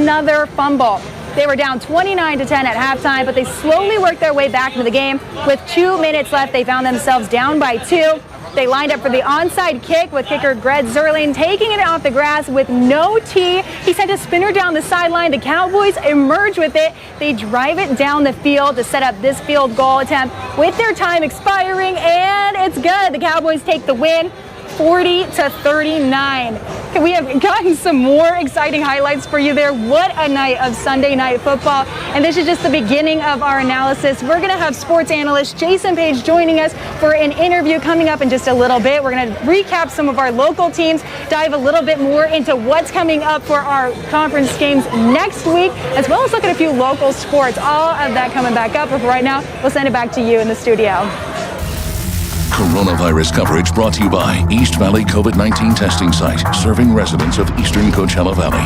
Another fumble. They were down 29-10 at halftime, but they slowly worked their way back into the game. With 2 minutes left, they found themselves down by 2. They lined up for the onside kick with kicker Greg Zerling taking it off the grass with no tee. He sent a spinner down the sideline. The Cowboys emerge with it. They drive it down the field to set up this field goal attempt with their time expiring, and it's good. The Cowboys take the win, 40-39. We have gotten some more exciting highlights for you there. What a night of Sunday night football. And this is just the beginning of our analysis. We're going to have sports analyst Jason Page joining us for an interview coming up in just a little bit. We're going to recap some of our local teams, dive a little bit more into what's coming up for our conference games next week, as well as look at a few local sports. All of that coming back up. But for right now, we'll send it back to you in the studio. Coronavirus coverage brought to you by East Valley COVID-19 testing site, serving residents of eastern Coachella Valley.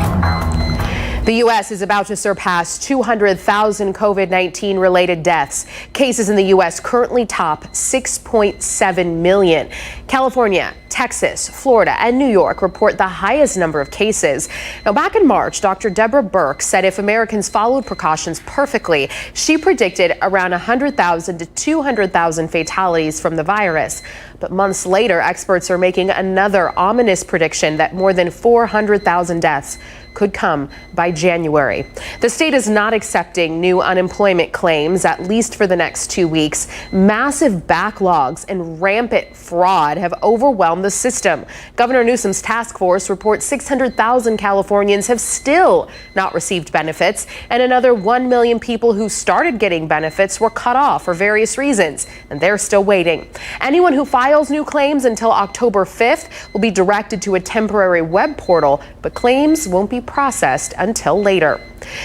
The U.S. is about to surpass 200,000 COVID-19 related deaths. Cases in the U.S. currently top 6.7 million. California, Texas, Florida, and New York report the highest number of cases. Now, back in March, Dr. Deborah Birx said if Americans followed precautions perfectly, she predicted around 100,000 to 200,000 fatalities from the virus. But months later, experts are making another ominous prediction that more than 400,000 deaths could come by January. The state is not accepting new unemployment claims, at least for the next 2 weeks. Massive backlogs and rampant fraud have overwhelmed the system. Governor Newsom's task force reports 600,000 Californians have still not received benefits, and another 1 million people who started getting benefits were cut off for various reasons, and they're still waiting. Anyone who files new claims until October 5th will be directed to a temporary web portal, but claims won't be processed until later.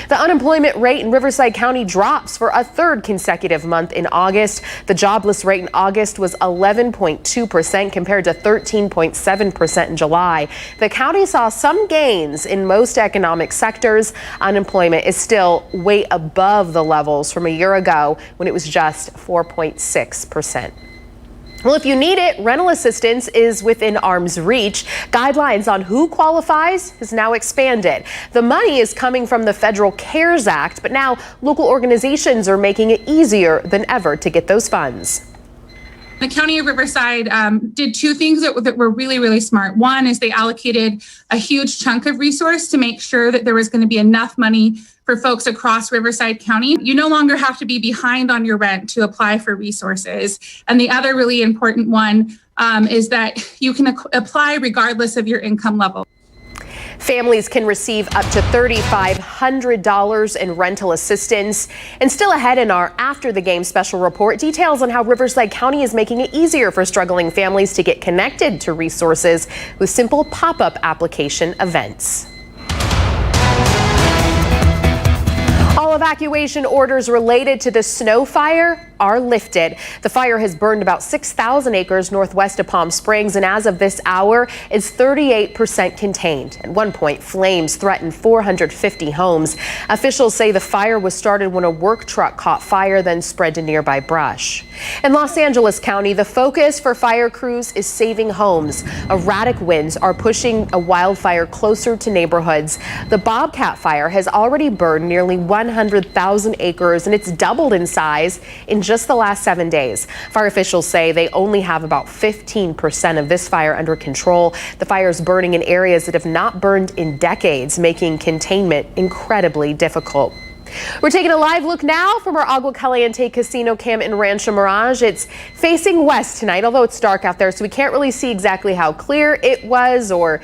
The unemployment rate in Riverside County drops for a third consecutive month in August. The jobless rate in August was 11.2% compared to 13.7% in July. The county saw some gains in most economic sectors. Unemployment is still way above the levels from a year ago when it was just 4.6%. Well, if you need it, rental assistance is within arm's reach. Guidelines on who qualifies has now expanded. The money is coming from the federal CARES Act, but now local organizations are making it easier than ever to get those funds. The County of Riverside did two things that were really, really smart. One is they allocated a huge chunk of resource to make sure that there was going to be enough money for folks across Riverside County. You no longer have to be behind on your rent to apply for resources. And the other really important one is that you can apply regardless of your income level. Families can receive up to $3,500 in rental assistance. And still ahead in our After the Game special report, details on how Riverside County is making it easier for struggling families to get connected to resources with simple pop-up application events. All evacuation orders related to the snow fire are lifted. The fire has burned about 6,000 acres northwest of Palm Springs, and as of this hour, is 38% contained. At one point, flames threatened 450 homes. Officials say the fire was started when a work truck caught fire, then spread to nearby brush. In Los Angeles County, the focus for fire crews is saving homes. Erratic winds are pushing a wildfire closer to neighborhoods. The Bobcat fire has already burned nearly 100,000 acres, and it's doubled in size in just the last 7 days. Fire officials say they only have about 15% of this fire under control. The fire is burning in areas that have not burned in decades, making containment incredibly difficult. We're taking a live look now from our Agua Caliente Casino Cam in Rancho Mirage. It's facing west tonight, although it's dark out there, so we can't really see exactly how clear it was or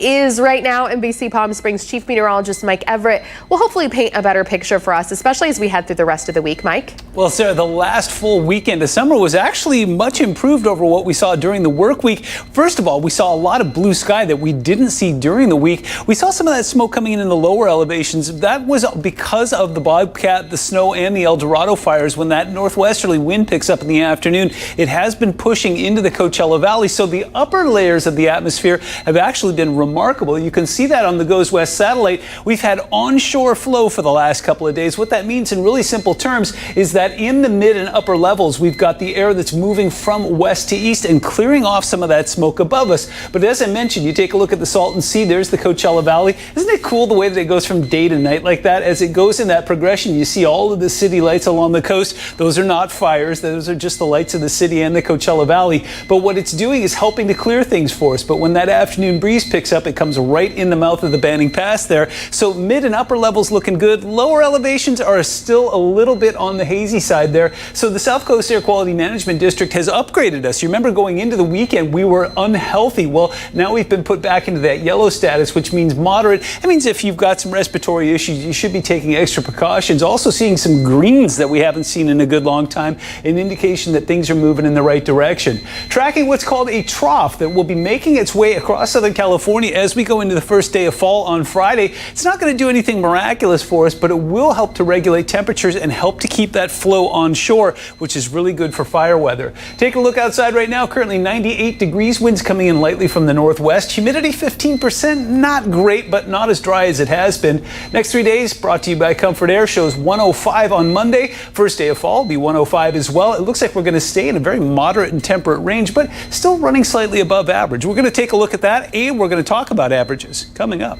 is right now. NBC Palm Springs Chief Meteorologist Mike Everett will hopefully paint a better picture for us, especially as we head through the rest of the week. Mike? Well, Sarah, the last full weekend of summer was actually much improved over what we saw during the work week. First of all, we saw a lot of blue sky that we didn't see during the week. We saw some of that smoke coming in the lower elevations. That was because of the Bobcat, the snow, and the El Dorado fires. When that northwesterly wind picks up in the afternoon, it has been pushing into the Coachella Valley. So the upper layers of the atmosphere have actually been remarkable. You can see that on the Goes West satellite. We've had onshore flow for the last couple of days. What that means in really simple terms is that in the mid and upper levels, we've got the air that's moving from west to east and clearing off some of that smoke above us. But as I mentioned, you take a look at the Salton Sea, there's the Coachella Valley. Isn't it cool the way that it goes from day to night like that? As it goes in that progression, you see all of the city lights along the coast. Those are not fires. Those are just the lights of the city and the Coachella Valley. But what it's doing is helping to clear things for us. But when that afternoon breeze picks up, it comes right in the mouth of the Banning Pass there. So mid and upper levels looking good. Lower elevations are still a little bit on the hazy side there. So the South Coast Air Quality Management District has upgraded us. You remember going into the weekend, we were unhealthy. Well, now we've been put back into that yellow status, which means moderate. That means if you've got some respiratory issues, you should be taking extra precautions. Also seeing some greens that we haven't seen in a good long time, an indication that things are moving in the right direction. Tracking what's called a trough that will be making its way across Southern California as we go into the first day of fall on Friday. It's not going to do anything miraculous for us, but it will help to regulate temperatures and help to keep that flow onshore, which is really good for fire weather. Take a look outside right now. Currently 98 degrees, winds coming in lightly from the northwest. Humidity 15%, not great, but not as dry as it has been. Next 3 days brought to you by Comfort Air, shows 105 on Monday. First day of fall will be 105 as well. It looks like we're going to stay in a very moderate and temperate range, but still running slightly above average. We're going to take a look at that, and we're going to talk about averages coming up.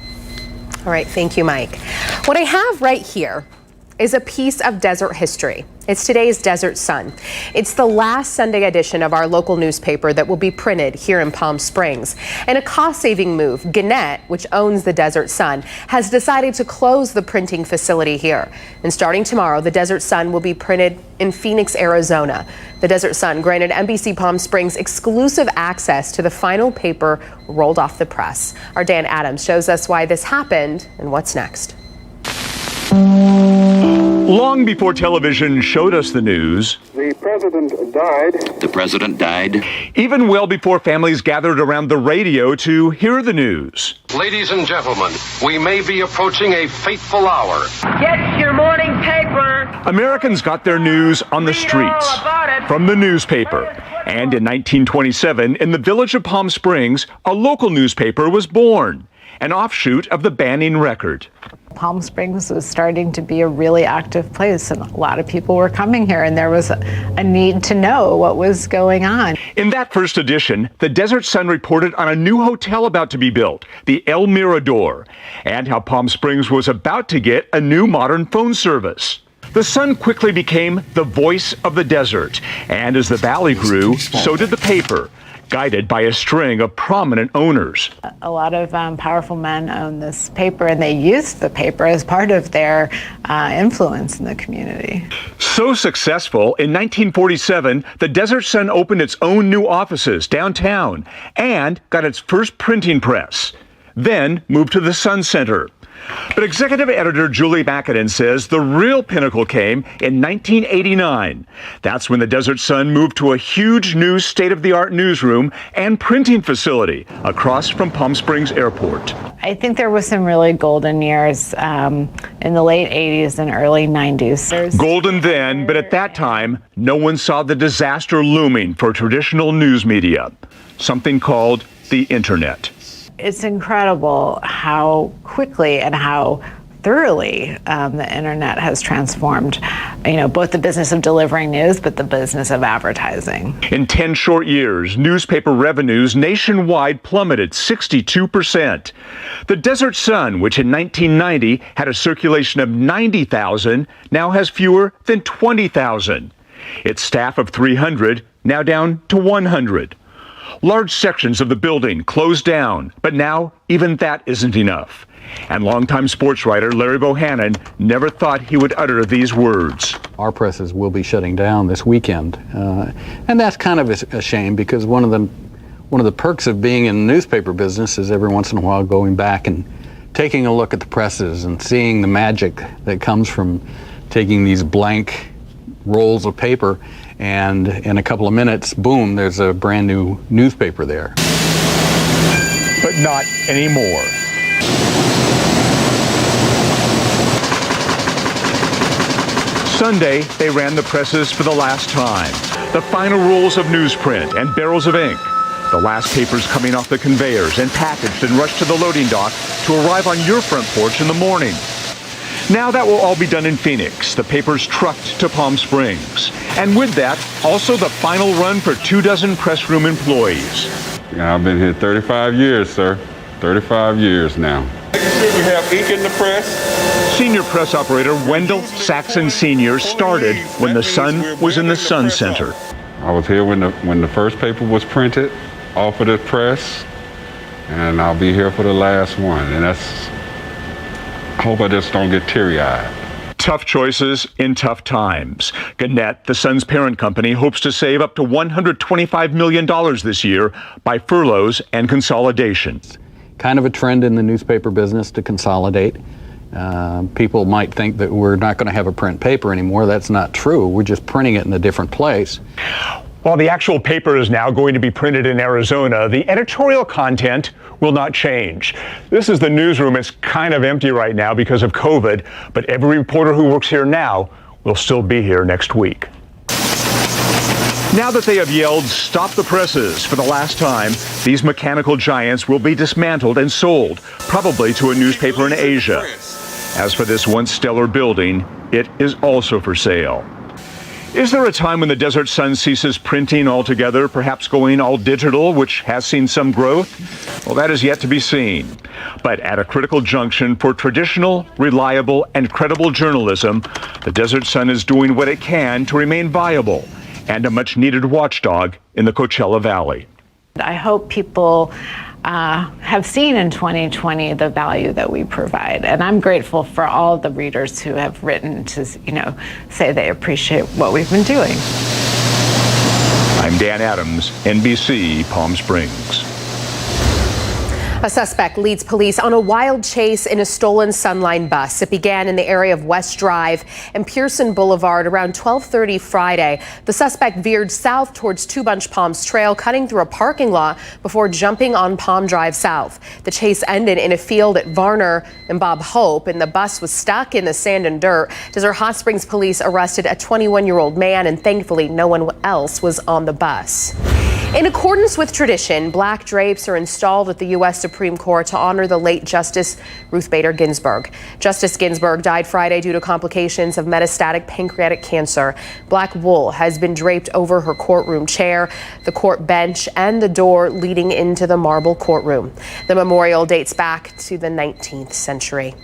All right, thank you, Mike. What I have right here is a piece of desert history. It's today's Desert Sun. It's the last Sunday edition of our local newspaper that will be printed here in Palm Springs. In a cost-saving move, Gannett, which owns the Desert Sun, has decided to close the printing facility here. And starting tomorrow, the Desert Sun will be printed in Phoenix, Arizona. The Desert Sun granted NBC Palm Springs exclusive access to the final paper rolled off the press. Our Dan Adams shows us why this happened and what's next. Long before television showed us the news, the president died. The president died. Even well before families gathered around the radio to hear the news. Ladies and gentlemen, we may be approaching a fateful hour. Get your morning paper. Americans got their news on the streets, from the newspaper. And in 1927, in the village of Palm Springs, a local newspaper was born, an offshoot of the Banning Record. Palm Springs was starting to be a really active place, and a lot of people were coming here, and there was a need to know what was going on. In that first edition, the Desert Sun reported on a new hotel about to be built, the El Mirador, and how Palm Springs was about to get a new modern phone service. The Sun quickly became the voice of the desert, and as the valley grew, so did the paper, guided by a string of prominent owners. A lot of powerful men own this paper, and they used the paper as part of their influence in the community. So successful, in 1947, the Desert Sun opened its own new offices downtown and got its first printing press, then moved to the Sun Center. But executive editor Julie Mackinnon says the real pinnacle came in 1989. That's when the Desert Sun moved to a huge new state-of-the-art newsroom and printing facility across from Palm Springs Airport. I think there was some really golden years in the late 80s and early 90s. Golden then, but at that time, no one saw the disaster looming for traditional news media, something called the Internet. It's incredible how quickly and how thoroughly the internet has transformed, both the business of delivering news, but the business of advertising. In 10 short years, newspaper revenues nationwide plummeted 62%. The Desert Sun, which in 1990 had a circulation of 90,000, now has fewer than 20,000. Its staff of 300 now down to 100. Large sections of the building closed down, but now even that isn't enough. And longtime sports writer Larry Bohannon never thought he would utter these words. Our presses will be shutting down this weekend, and that's kind of a shame, because one of the perks of being in the newspaper business is every once in a while going back and taking a look at the presses and seeing the magic that comes from taking these blank rolls of paper, and in a couple of minutes, boom, there's a brand new newspaper there. But not anymore. Sunday, they ran the presses for the last time. The final rolls of newsprint and barrels of ink. The last papers coming off the conveyors and packaged and rushed to the loading dock to arrive on your front porch in the morning. Now that will all be done in Phoenix, the papers trucked to Palm Springs. And with that, also the final run for 24 press room employees. I've been here 35 years, sir. 35 years now. Making sure we have ink in the press. Senior press operator Wendell Saxon Sr. started when the Sun was in the Sun Center. I was here when the first paper was printed off of the press, and I'll be here for the last one. And I hope I just don't get teary-eyed. Tough choices in tough times. Gannett, the Sun's parent company, hopes to save up to $125 million this year by furloughs and consolidation. Kind of a trend in the newspaper business to consolidate. People might think that we're not going to have a print paper anymore. That's not true. We're just printing it in a different place. While the actual paper is now going to be printed in Arizona, the editorial content will not change. This is the newsroom. It's kind of empty right now because of COVID, but every reporter who works here now will still be here next week. Now that they have yelled, "Stop the presses," for the last time, these mechanical giants will be dismantled and sold, probably to a newspaper in Asia. As for this once stellar building, it is also for sale. Is there a time when the Desert Sun ceases printing altogether, perhaps going all digital, which has seen some growth? Well, that is yet to be seen. But at a critical junction for traditional, reliable, and credible journalism, the Desert Sun is doing what it can to remain viable and a much-needed watchdog in the Coachella Valley. I hope people have seen in 2020 the value that we provide, and I'm grateful for all the readers who have written to, say they appreciate what we've been doing. I'm Dan Adams, NBC Palm Springs. A suspect leads police on a wild chase in a stolen Sunline bus. It began in the area of West Drive and Pearson Boulevard around 12:30 Friday. The suspect veered south towards Two Bunch Palms Trail, cutting through a parking lot before jumping on Palm Drive South. The chase ended in a field at Varner and Bob Hope, and the bus was stuck in the sand and dirt. Desert Hot Springs police arrested a 21-year-old man, and thankfully no one else was on the bus. In accordance with tradition, black drapes are installed at the U.S. Supreme Court to honor the late Justice Ruth Bader Ginsburg. Justice Ginsburg died Friday due to complications of metastatic pancreatic cancer. Black wool has been draped over her courtroom chair, the court bench, and the door leading into the marble courtroom. The memorial dates back to the 19th century.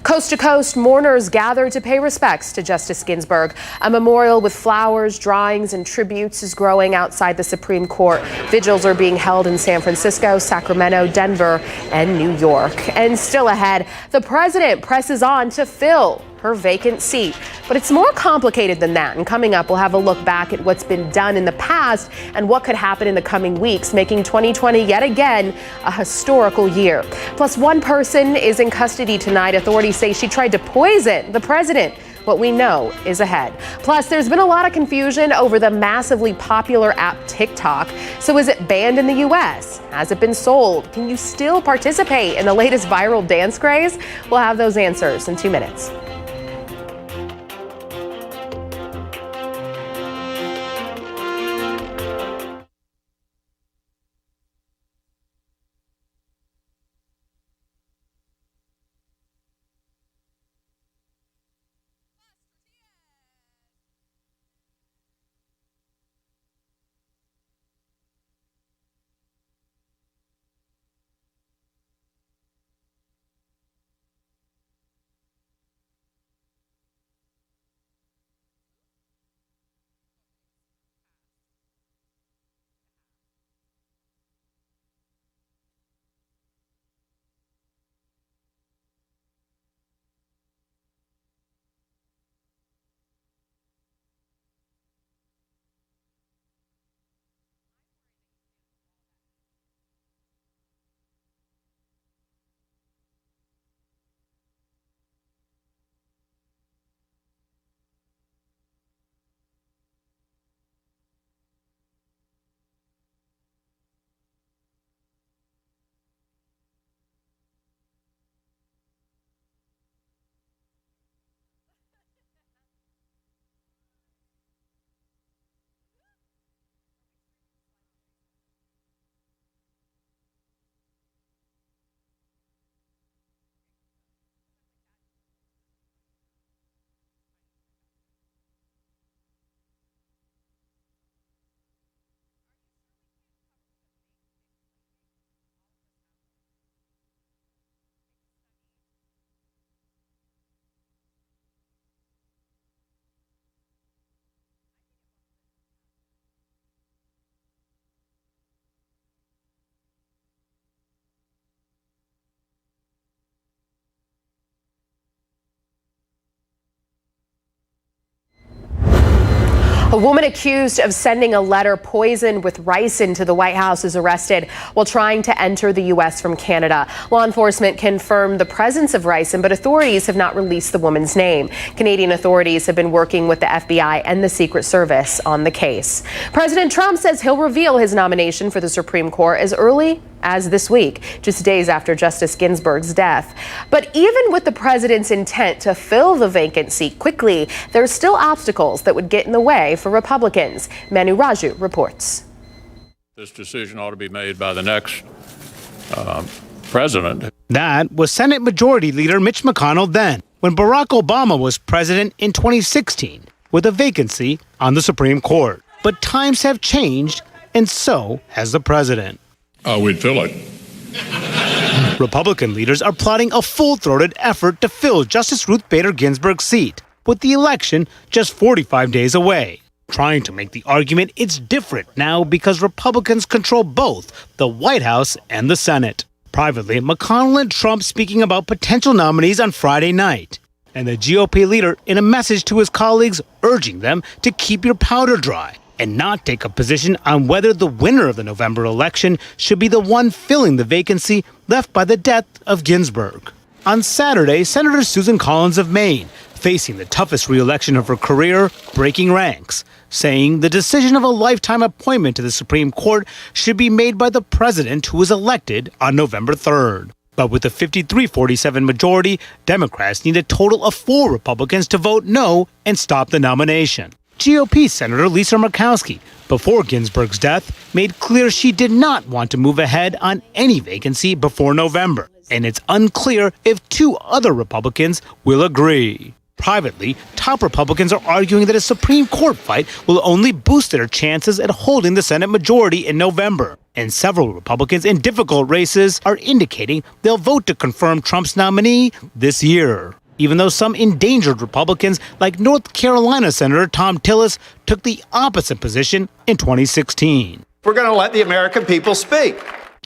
Coast to coast, mourners gathered to pay respects to Justice Ginsburg. A memorial with flowers, drawings, and tributes is growing outside the Supreme Court. Vigils are being held in San Francisco, Sacramento, Denver, and New York. And still ahead, the president presses on to fill her vacant seat. But it's more complicated than that. And coming up, we'll have a look back at what's been done in the past and what could happen in the coming weeks, making 2020 yet again a historical year. Plus, one person is in custody tonight. Authorities say she tried to poison the president. What we know is ahead. Plus, there's been a lot of confusion over the massively popular app TikTok. So is it banned in the U.S.? Has it been sold? Can you still participate in the latest viral dance craze? We'll have those answers in 2 minutes. A woman accused of sending a letter poisoned with ricin to the White House is arrested while trying to enter the U.S. from Canada. Law enforcement confirmed the presence of ricin, but authorities have not released the woman's name. Canadian authorities have been working with the FBI and the Secret Service on the case. President Trump says he'll reveal his nomination for the Supreme Court as early as this week, just days after Justice Ginsburg's death. But even with the president's intent to fill the vacant seat quickly, there are still obstacles that would get in the way for Republicans. Manu Raju reports. This decision ought to be made by the next president. That was Senate Majority Leader Mitch McConnell then, when Barack Obama was president in 2016, with a vacancy on the Supreme Court. But times have changed, and so has the president. We'd fill it. Republican leaders are plotting a full-throated effort to fill Justice Ruth Bader Ginsburg's seat, with the election just 45 days away, trying to make the argument it's different now because Republicans control both the White House and the Senate. Privately, McConnell and Trump speaking about potential nominees on Friday night, and the GOP leader in a message to his colleagues urging them to keep your powder dry and not take a position on whether the winner of the November election should be the one filling the vacancy left by the death of Ginsburg. On Saturday, Senator Susan Collins of Maine, facing the toughest re-election of her career, breaking ranks, saying the decision of a lifetime appointment to the Supreme Court should be made by the president who was elected on November 3rd. But with a 53-47 majority, Democrats need a total of 4 Republicans to vote no and stop the nomination. GOP Senator Lisa Murkowski, before Ginsburg's death, made clear she did not want to move ahead on any vacancy before November, and it's unclear if 2 other Republicans will agree. Privately, top Republicans are arguing that a Supreme Court fight will only boost their chances at holding the Senate majority in November. And several Republicans in difficult races are indicating they'll vote to confirm Trump's nominee this year, even though some endangered Republicans, like North Carolina Senator Tom Tillis, took the opposite position in 2016. We're going to let the American people speak.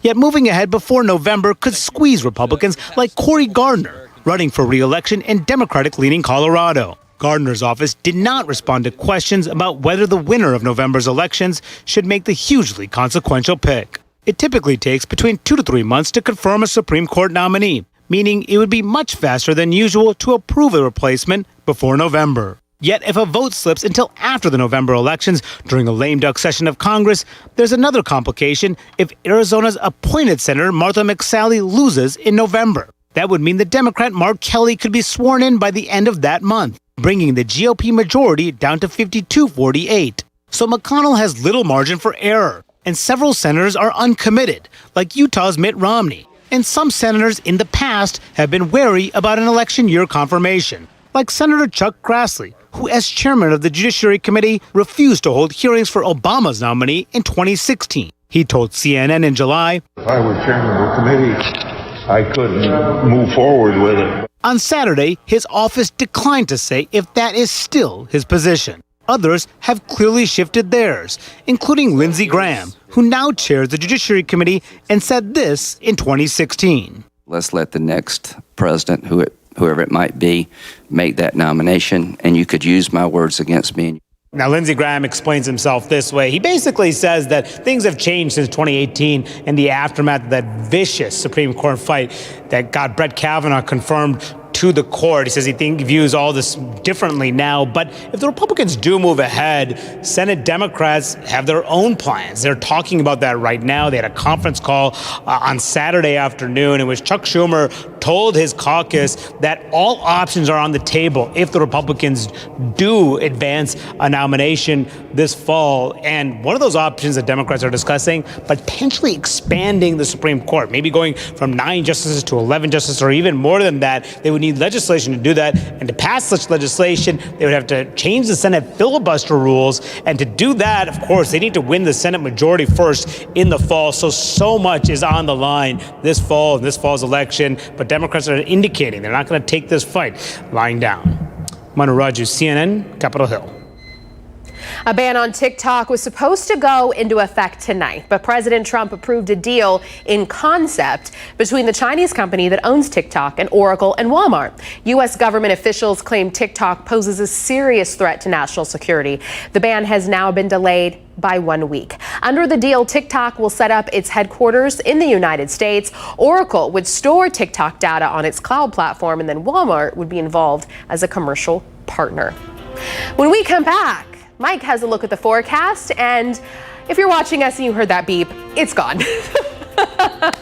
Yet moving ahead before November could squeeze Republicans like Cory Gardner, running for re-election in Democratic-leaning Colorado. Gardner's office did not respond to questions about whether the winner of November's elections should make the hugely consequential pick. It typically takes between 2 to 3 months to confirm a Supreme Court nominee, meaning it would be much faster than usual to approve a replacement before November. Yet if a vote slips until after the November elections during a lame duck session of Congress, there's another complication if Arizona's appointed Senator Martha McSally loses in November. That would mean the Democrat Mark Kelly could be sworn in by the end of that month, bringing the GOP majority down to 52-48. So McConnell has little margin for error, and several senators are uncommitted, like Utah's Mitt Romney. And some senators in the past have been wary about an election year confirmation, like Senator Chuck Grassley, who as chairman of the Judiciary Committee refused to hold hearings for Obama's nominee in 2016. He told CNN in July, "If I were chairman of the committee, I couldn't move forward with it." On Saturday, his office declined to say if that is still his position. Others have clearly shifted theirs, including Lindsey Graham, who now chairs the Judiciary Committee and said this in 2016. Let's let the next president, whoever it might be, make that nomination, and you could use my words against me. Now, Lindsey Graham explains himself this way. He basically says that things have changed since 2018 in the aftermath of that vicious Supreme Court fight that got Brett Kavanaugh confirmed to the court. He says he views all this differently now. But if the Republicans do move ahead, Senate Democrats have their own plans. They're talking about that right now. They had a conference call on Saturday afternoon in which Chuck Schumer told his caucus that all options are on the table if the Republicans do advance a nomination this fall. And one of those options that Democrats are discussing, potentially expanding the Supreme Court, maybe going from 9 justices to 11 justices, or even more than that. They would need legislation to do that. And to pass such legislation, they would have to change the Senate filibuster rules. And to do that, of course, they need to win the Senate majority first in the fall. So much is on the line this fall, in this fall's election. But Democrats are indicating they're not going to take this fight lying down. Manu Raju, CNN, Capitol Hill. A ban on TikTok was supposed to go into effect tonight, but President Trump approved a deal in concept between the Chinese company that owns TikTok and Oracle and Walmart. U.S. government officials claim TikTok poses a serious threat to national security. The ban has now been delayed by 1 week. Under the deal, TikTok will set up its headquarters in the United States. Oracle would store TikTok data on its cloud platform, and then Walmart would be involved as a commercial partner. When we come back, Mike has a look at the forecast, and if you're watching us and you heard that beep, it's gone.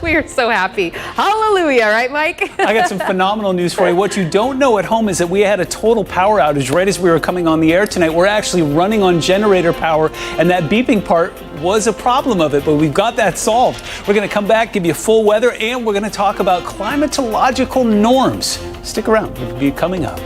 We are so happy. Hallelujah, right, Mike? I got some phenomenal news for you. What you don't know at home is that we had a total power outage right as we were coming on the air tonight. We're actually running on generator power, and that beeping part was a problem of it, but we've got that solved. We're going to come back, give you full weather, and we're going to talk about climatological norms. Stick around. It'll be coming up.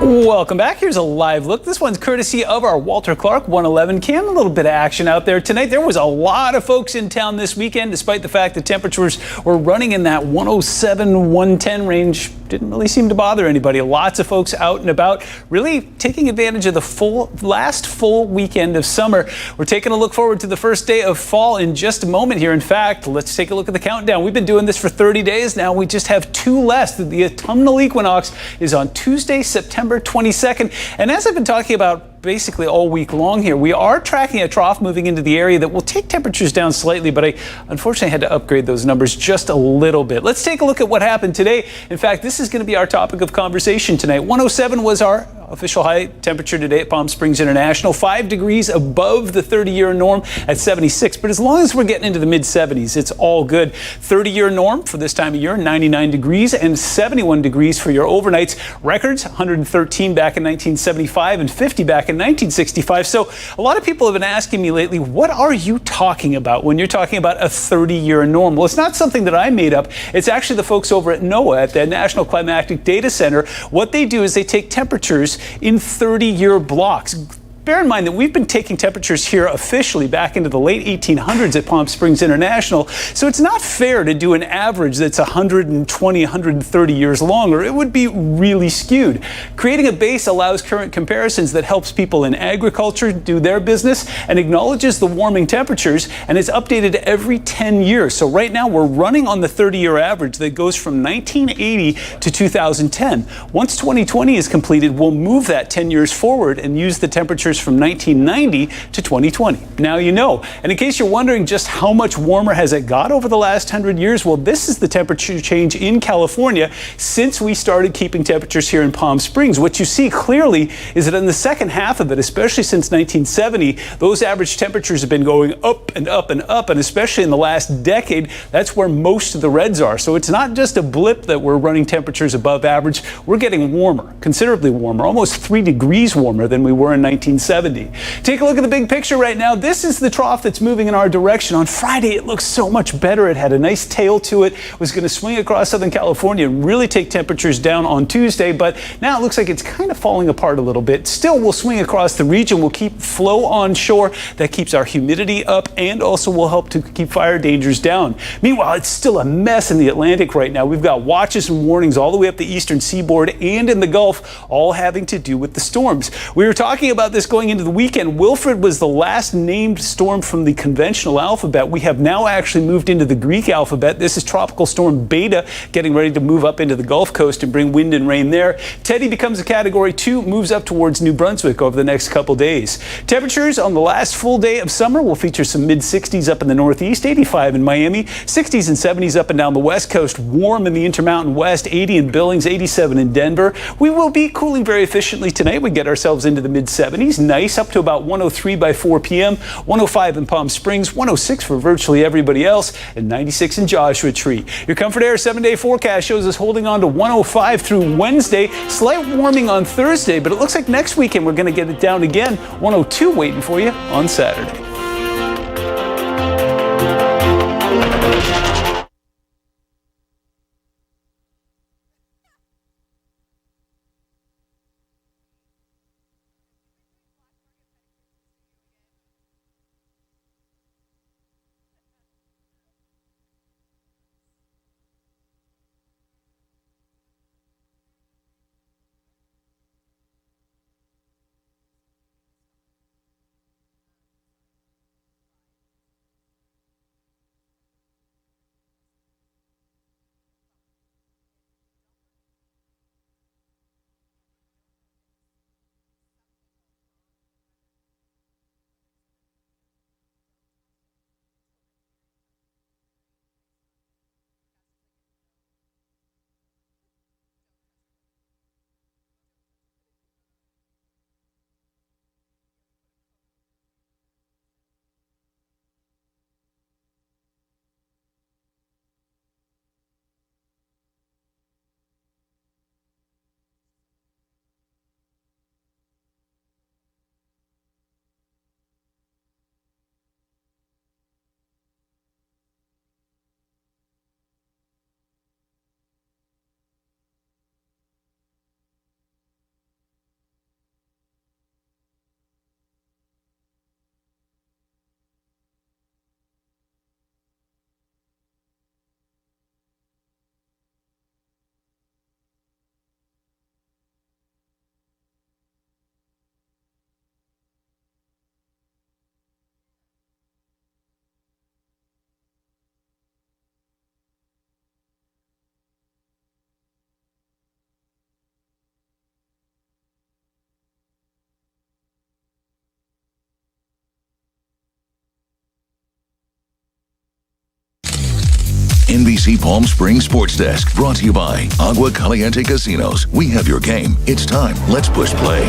Welcome back. Here's a live look. This one's courtesy of our Walter Clark 111 cam. A little bit of action out there tonight. There was a lot of folks in town this weekend, despite the fact that temperatures were running in that 107, 110 range. Didn't really seem to bother anybody. Lots of folks out and about, really taking advantage of the last full weekend of summer. We're taking a look forward to the first day of fall in just a moment here. In fact, let's take a look at the countdown. We've been doing this for 30 days now. We just have 2 less. The autumnal equinox is on Tuesday, September 22nd. And as I've been talking about basically all week long here, we are tracking a trough moving into the area that will take temperatures down slightly, but I unfortunately had to upgrade those numbers just a little bit. Let's take a look at what happened today. In fact, this is going to be our topic of conversation tonight. 107 was our official high temperature today at Palm Springs International, 5 degrees above the 30-year norm at 76. But as long as we're getting into the mid-70s, it's all good. 30-year norm for this time of year, 99 degrees and 71 degrees for your overnights. Records, 113 back in 1975 and 50 back in 1965. So a lot of people have been asking me lately, what are you talking about when you're talking about a 30-year norm? Well, it's not something that I made up. It's actually the folks over at NOAA, at the National Climatic Data Center. What they do is they take temperatures in 30-year blocks. Bear in mind that we've been taking temperatures here officially back into the late 1800s at Palm Springs International, so it's not fair to do an average that's 120, 130 years long, or it would be really skewed. Creating a base allows current comparisons that helps people in agriculture do their business and acknowledges the warming temperatures, and it's updated every 10 years. So right now we're running on the 30-year average that goes from 1980 to 2010. Once 2020 is completed, we'll move that 10 years forward and use the temperatures years from 1990 to 2020. Now you know. And in case you're wondering just how much warmer has it got over the last 100 years, well, this is the temperature change in California since we started keeping temperatures here in Palm Springs. What you see clearly is that in the second half of it, especially since 1970, those average temperatures have been going up and up and up, and especially in the last decade, that's where most of the reds are. So it's not just a blip that we're running temperatures above average. We're getting warmer, considerably warmer, almost 3 degrees warmer than we were in 1970. Take a look at the big picture right now. This is the trough that's moving in our direction. On Friday, it looks so much better. It had a nice tail to it. It was going to swing across Southern California and really take temperatures down on Tuesday, but now it looks like it's kind of falling apart a little bit. Still, we'll swing across the region. We'll keep flow onshore. That keeps our humidity up and also will help to keep fire dangers down. Meanwhile, it's still a mess in the Atlantic right now. We've got watches and warnings all the way up the eastern seaboard and in the Gulf, all having to do with the storms. We were talking about this going into the weekend. Wilfred was the last named storm from the conventional alphabet. We have now actually moved into the Greek alphabet. This is Tropical Storm Beta, getting ready to move up into the Gulf Coast and bring wind and rain there. Teddy becomes a Category 2, moves up towards New Brunswick over the next couple days. Temperatures on the last full day of summer will feature some mid-60s up in the Northeast, 85 in Miami, 60s and 70s up and down the West Coast, warm in the Intermountain West, 80 in Billings, 87 in Denver. We will be cooling very efficiently tonight. We get ourselves into the mid-70s, nice, up to about 103 by 4 p.m., 105 in Palm Springs, 106 for virtually everybody else, and 96 in Joshua Tree. Your Comfort Air 7-day forecast shows us holding on to 105 through Wednesday, slight warming on Thursday, but it looks like next weekend we're going to get it down again, 102 waiting for you on Saturday. NBC Palm Springs Sports Desk, brought to you by Agua Caliente Casinos. We have your game. It's time. Let's push play.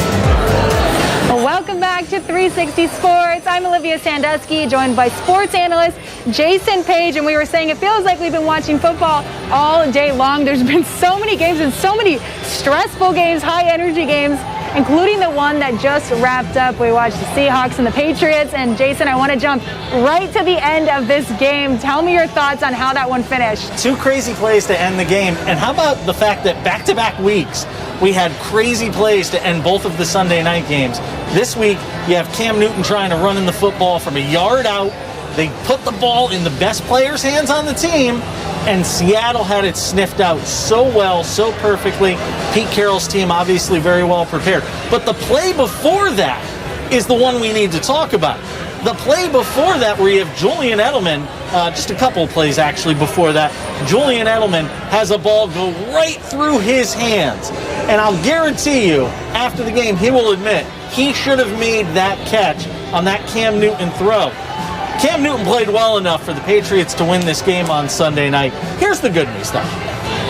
Well, welcome back to 360 Sports. I'm Olivia Sandusky, joined by sports analyst Jason Page, and we were saying it feels like we've been watching football all day long. There's been so many games and so many stressful games, high-energy games, including the one that just wrapped up. We watched the Seahawks and the Patriots, and Jason, I want to jump right to the end of this game. Tell me your thoughts on how that one finished. Two crazy plays to end the game, and how about the fact that back-to-back weeks we had crazy plays to end both of the Sunday night games. This week, you have Cam Newton trying to run in the football from a yard out. They put the ball in the best player's hands on the team, and Seattle had it sniffed out so well, so perfectly. Pete Carroll's team obviously very well prepared. But the play before that is the one we need to talk about. The play before that, where you have Julian Edelman, just a couple of plays actually before that, Julian Edelman has a ball go right through his hands. And I'll guarantee you, after the game, he will admit He should have made that catch on that Cam Newton throw. Cam Newton played well enough for the Patriots to win this game on Sunday night. Here's the good news, though.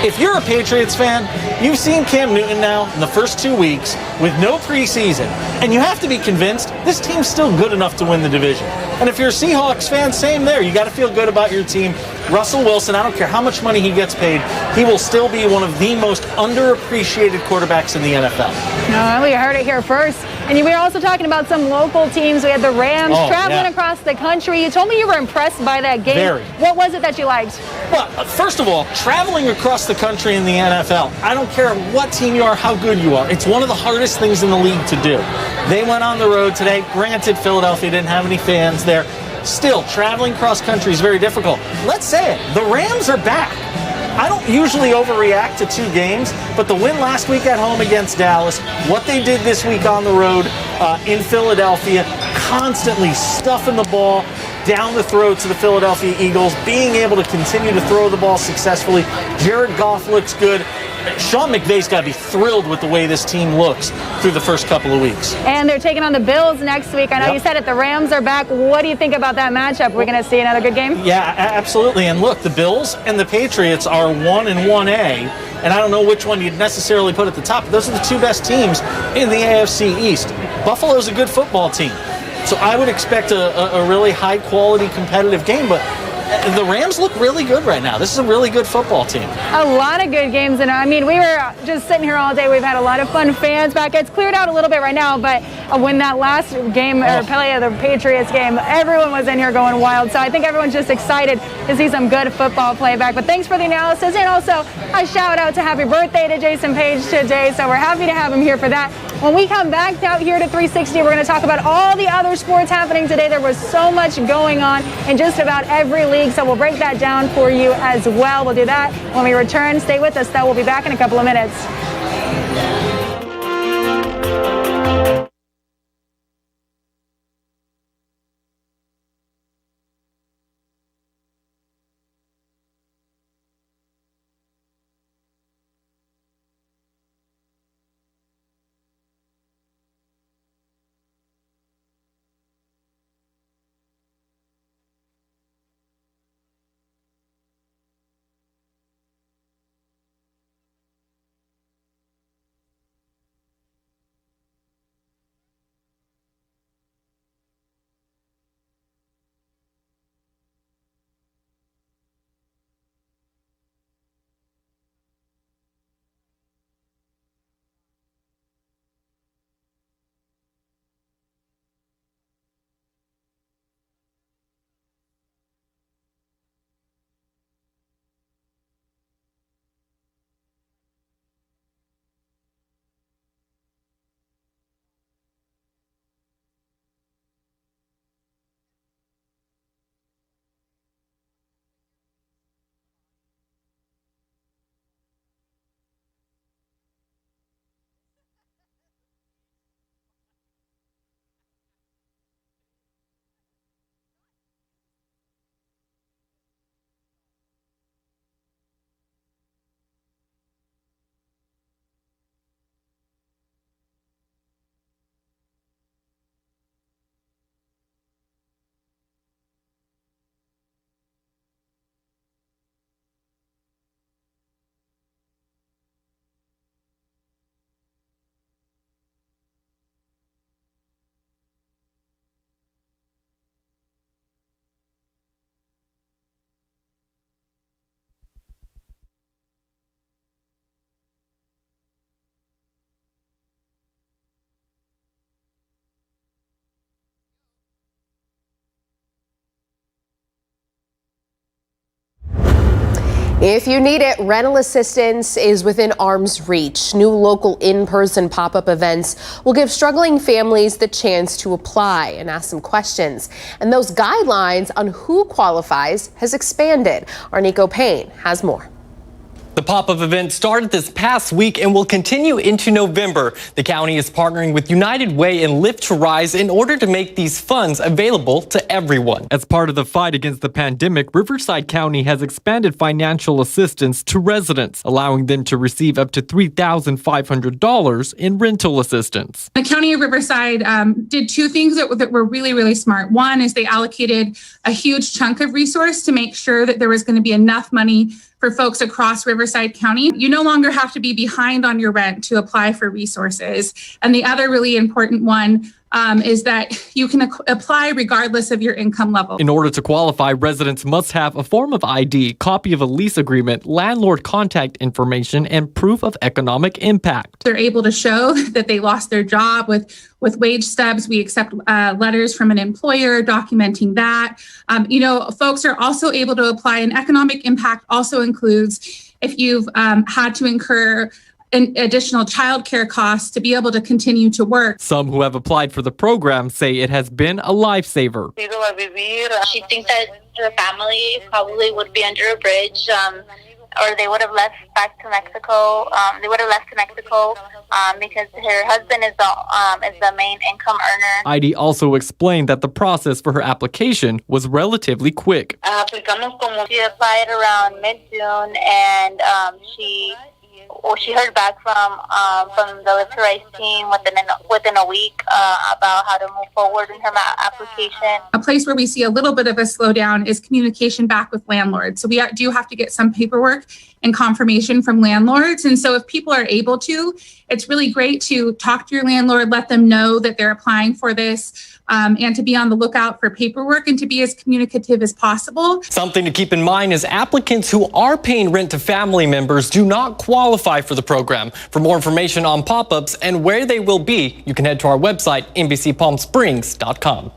If you're a Patriots fan, you've seen Cam Newton now in the first 2 weeks with no preseason, and you have to be convinced this team's still good enough to win the division. And if you're a Seahawks fan, same there. You got to feel good about your team. Russell Wilson, I don't care how much money he gets paid, he will still be one of the most underappreciated quarterbacks in the NFL. No, we heard it here first. And we were also talking about some local teams. We had the Rams traveling across the country. You told me you were impressed by that game. Very. What was it that you liked? Well, first of all, traveling across the country in the NFL, I don't care what team you are, how good you are. It's one of the hardest things in the league to do. They went on the road today. Granted, Philadelphia didn't have any fans there. Still, traveling cross country is very difficult. Let's say it, the Rams are back. I don't usually overreact to 2 games, but the win last week at home against Dallas, what they did this week on the road in Philadelphia, constantly stuffing the ball down the throats of the Philadelphia Eagles, being able to continue to throw the ball successfully. Jared Goff looks good. Sean McVay's got to be thrilled with the way this team looks through the first couple of weeks. And they're taking on the Bills next week. I know you said it, the Rams are back. What do you think about that matchup? We're going to see another good game? Yeah, absolutely. And look, the Bills and the Patriots are 1 and 1A, and I don't know which one you'd necessarily put at the top. Those are the 2 best teams in the AFC East. Buffalo's a good football team, so I would expect a really high-quality competitive game, but the Rams look really good right now. This is a really good football team. A lot of good games, and I mean, we were just sitting here all day. We've had a lot of fun. Fans back. It's cleared out a little bit right now, but when that last game or play of the Patriots game, everyone was in here going wild. So I think everyone's just excited to see some good football play back. But thanks for the analysis, and also a shout out to happy birthday to Jason Page today. So we're happy to have him here for that. When we come back out here to 360, we're going to talk about all the other sports happening today. There was so much going on in just about every league, so we'll break that down for you as well. We'll do that when we return. Stay with us, though. We'll be back in a couple of minutes. If you need it, rental assistance is within arm's reach. New local in-person pop-up events will give struggling families the chance to apply and ask some questions. And those guidelines on who qualifies has expanded. Our Nico Payne has more. The pop-up event started this past week and will continue into November. The county is partnering with United Way and Lift to Rise in order to make these funds available to everyone. As part of the fight against the pandemic, Riverside County has expanded financial assistance to residents, allowing them to receive up to $3,500 in rental assistance. The County of Riverside did two things that were really, really smart. One is they allocated a huge chunk of resource to make sure that there was going to be enough money for folks across Riverside County. You no longer have to be behind on your rent to apply for resources. And the other really important one is that you can apply regardless of your income level. In order to qualify, residents must have a form of ID, copy of a lease agreement, landlord contact information, and proof of economic impact. They're able to show that they lost their job with wage stubs. We accept letters from an employer documenting that. Folks are also able to apply, and economic impact also includes if you've had to incur additional childcare costs to be able to continue to work. Some who have applied for the program say it has been a lifesaver. She thinks that her family probably would be under a bridge, or they would have left back to Mexico. They would have left to Mexico because her husband is the main income earner. Heidi also explained that the process for her application was relatively quick. She applied around mid-June, and she heard back from the Live to Rise team within a week about how to move forward in her application. A place where we see a little bit of a slowdown is communication back with landlords. So we do have to get some paperwork and confirmation from landlords. And so if people are able to, it's really great to talk to your landlord, let them know that they're applying for this, and to be on the lookout for paperwork and to be as communicative as possible. Something to keep in mind is applicants who are paying rent to family members do not qualify for the program. For more information on pop-ups and where they will be, you can head to our website, NBCPalmSprings.com.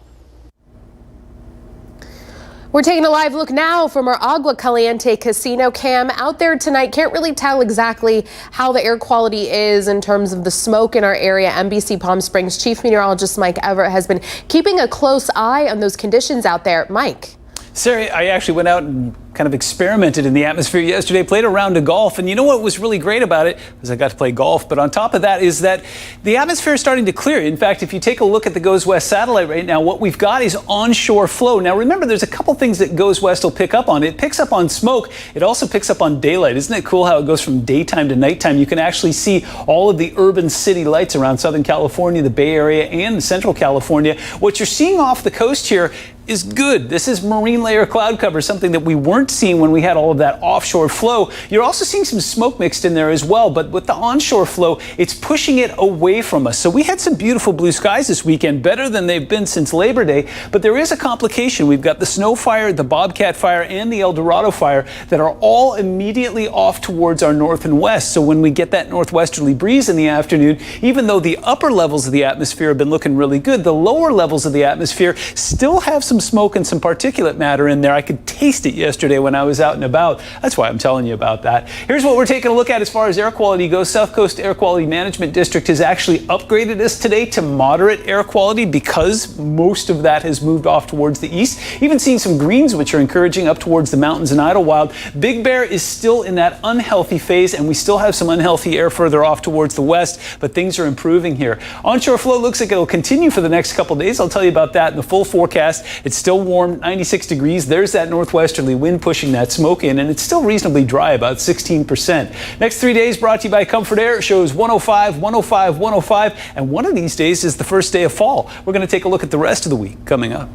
We're taking a live look now from our Agua Caliente casino cam out there tonight. Can't really tell exactly how the air quality is in terms of the smoke in our area. NBC Palm Springs Chief Meteorologist Mike Everett has been keeping a close eye on those conditions out there. Mike. Sarah, I actually went out and kind of experimented in the atmosphere yesterday, played a round of golf, and you know what was really great about it was I got to play golf. But on top of that is that the atmosphere is starting to clear. In fact, if you take a look at the Goes West satellite right now, what we've got is onshore flow. Now remember, there's a couple things that Goes West will pick up on. It picks up on smoke. It also picks up on daylight. Isn't it cool how it goes from daytime to nighttime? You can actually see all of the urban city lights around Southern California, the Bay Area, and Central California. What you're seeing off the coast here is good. This is marine layer cloud cover, something that we weren't seeing when we had all of that offshore flow. You're also seeing some smoke mixed in there as well, but with the onshore flow, it's pushing it away from us. So we had some beautiful blue skies this weekend, better than they've been since Labor Day, but there is a complication. We've got the Snow Fire, the Bobcat Fire, and the El Dorado Fire that are all immediately off towards our north and west. So when we get that northwesterly breeze in the afternoon, even though the upper levels of the atmosphere have been looking really good, the lower levels of the atmosphere still have some smoke and some particulate matter in there. I could taste it yesterday when I was out and about. That's why I'm telling you about that. Here's what we're taking a look at as far as air quality goes. South Coast Air Quality Management District has actually upgraded us today to moderate air quality because most of that has moved off towards the east. Even seeing some greens, which are encouraging up towards the mountains and Idlewild. Big Bear is still in that unhealthy phase, and we still have some unhealthy air further off towards the west, but things are improving here. Onshore flow looks like it'll continue for the next couple days. I'll tell you about that in the full forecast. It's still warm, 96 degrees. There's that northwesterly wind pushing that smoke in, and it's still reasonably dry, about 16%. Next 3 days brought to you by Comfort Air. It shows 105, 105, 105, and one of these days is the first day of fall. We're going to take a look at the rest of the week coming up.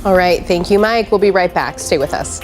All right. Thank you, Mike. We'll be right back. Stay with us.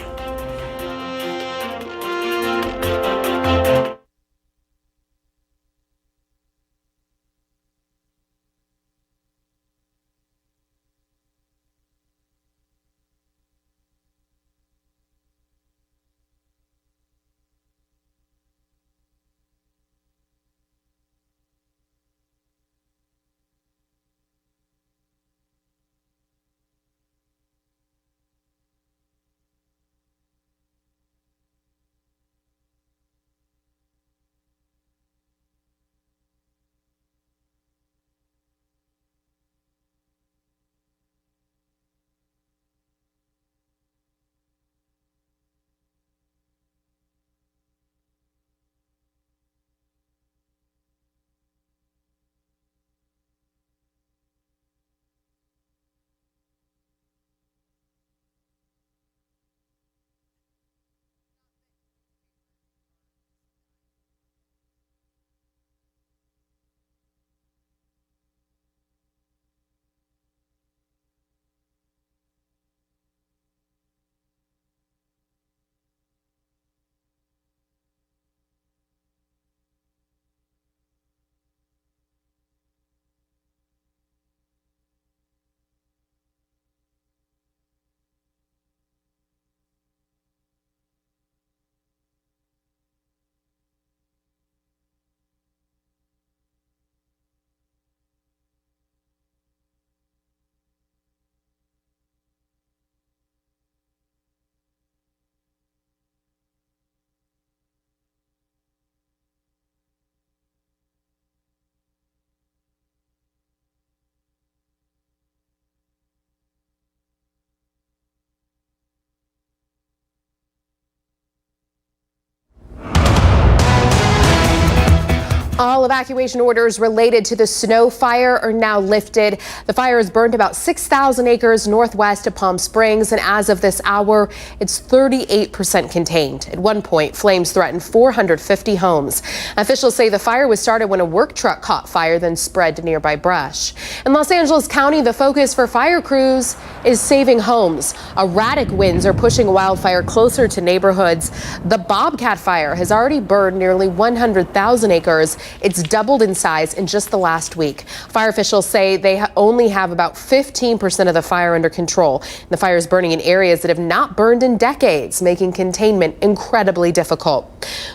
All evacuation orders related to the snow fire are now lifted. The fire has burned about 6,000 acres northwest of Palm Springs, and as of this hour, it's 38% contained. At one point, flames threatened 450 homes. Officials say the fire was started when a work truck caught fire, then spread to nearby brush. In Los Angeles County, the focus for fire crews is saving homes. Erratic winds are pushing wildfire closer to neighborhoods. The Bobcat fire has already burned nearly 100,000 acres. It's doubled in size in just the last week. Fire officials say they only have about 15% of the fire under control. The fire is burning in areas that have not burned in decades, making containment incredibly difficult.